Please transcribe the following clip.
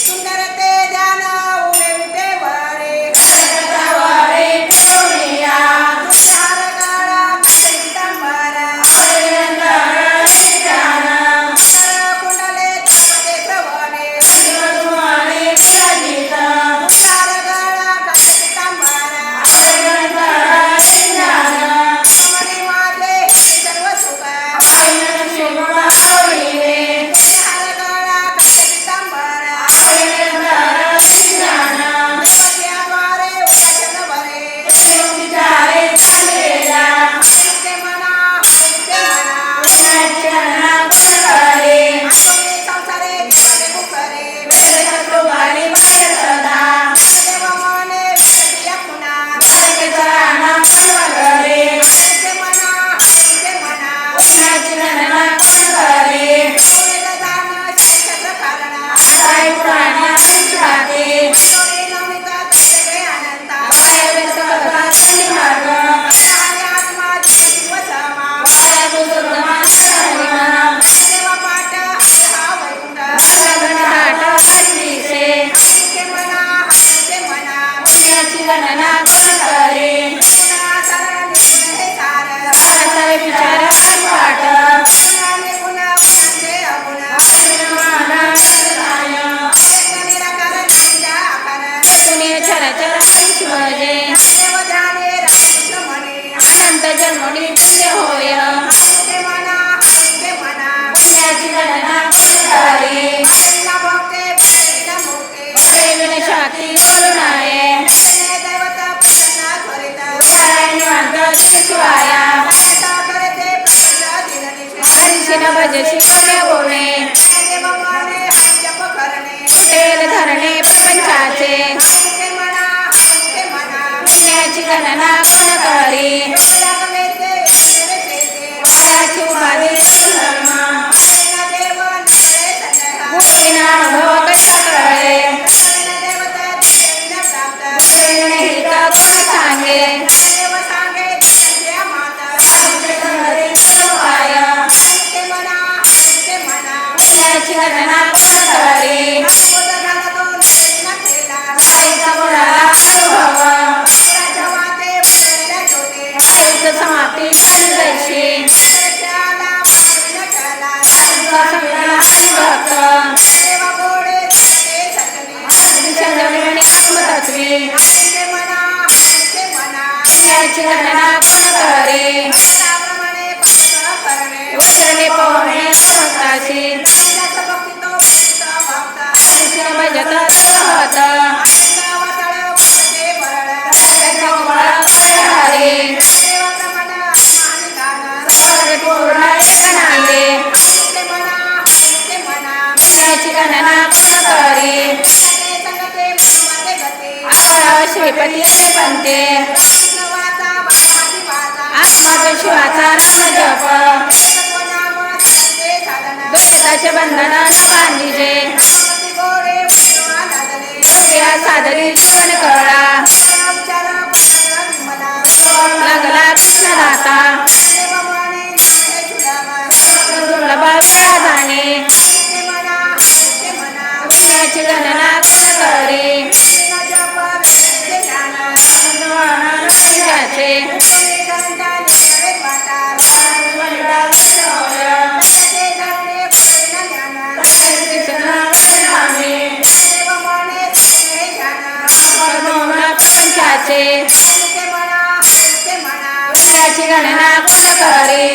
सुंदर ते ध्यान उभे विटेवरे तुषार काळा पितांबर कुंडले तापते श्रवणे तुषार काळा पितांबर मने माझे सर्व सुख तुषार काळा पितांबर देवत्याद्वारे उपासन भरे ते मना आतोने संसारे जीवाने मुखरे देव मने विषया पुन्हा ते मना वेददान शास्त्र कारणा सोने नमिता तत्वे अनंता आणि आत्मा जीव समा देव पाठ हा वैकुंठ ते मना पुन्हा शरण हे सार पुन्हा पुन्हाचे अगुण निराकार नांजा आकार देव ध्याने रामकृष्ण म्हणे अनंत जन्मोनी पुण्य होय ते मना पुण्याची गणना कोण करे प्रेरणा भोगते प्रेरणा भोगते प्रेमीन शाती बोलून आहे देवता प्रसन्न त्वरित निवांत शिवाया देवता करते प्रसन्न दिननिशे हरिशिन भजशी कवे बोलणे देव माने जप करणे तेल धरणे प्रपंचाचे ते मना पुण्याची गणना कोण करी लागवेते येते पायाची उपाधी धर्म देव नरे तन्हा बुद्धीना अनुभव कशा कळे देवता दिसेन प्राप्त हित कोण सांगे देव सांगे त्या माता उपाय ते मना पुण्याची गणना कोण करी बोध घालतो निर्णय केला आईचा मुलाला अनुभव राजा वाते बदलल्या जोते आईचं समाप्ती झाली जैशी त्याला पावन केला संगीला हरिभक्त देव गोडे ते सजने दिशा आत्मतत्वी ते मना पुण्याची गणना कोण करी त्याप्रमाणे भक्त करणे उचलणे पोहणे भक्ताची त्याचा भक्ती तो भक्त भक्त हरिशिन भजत होत वाटळ वाटते बरळ त्याच्या गोळा हरे देवाप्रमाणे आत्माने गाणं पूर्ण एक नांदे ते मना पुण्याची गणना कोण करी संगते संगते मनमते गते आकळ श्रीपती असे पंते कृष्णवाचा वाची वाचा आत्मा तो शिवाचा नाम जप तत्वनाम संते साधन दुर्गताचे बंधन न बांधिजे नामती गोडे विष्णुवा दादले योग्या सादरी जीवन कळा उच्चार पुत्र विमला लागला कृष्ण दाता देवमाने नामे सुदामा दुर्लभ वेळा जाणे ते मना पुण्याची गणना कोण करी कृष्ण जप वेदचे ज्ञान प्रपंचाचे कोणी गंधा निसरे वाटार ते धरणे पूर्ण ज्ञान देवमाने हे ज्ञान प्रपंचाचे ते मना पुण्याची गणना कोण करी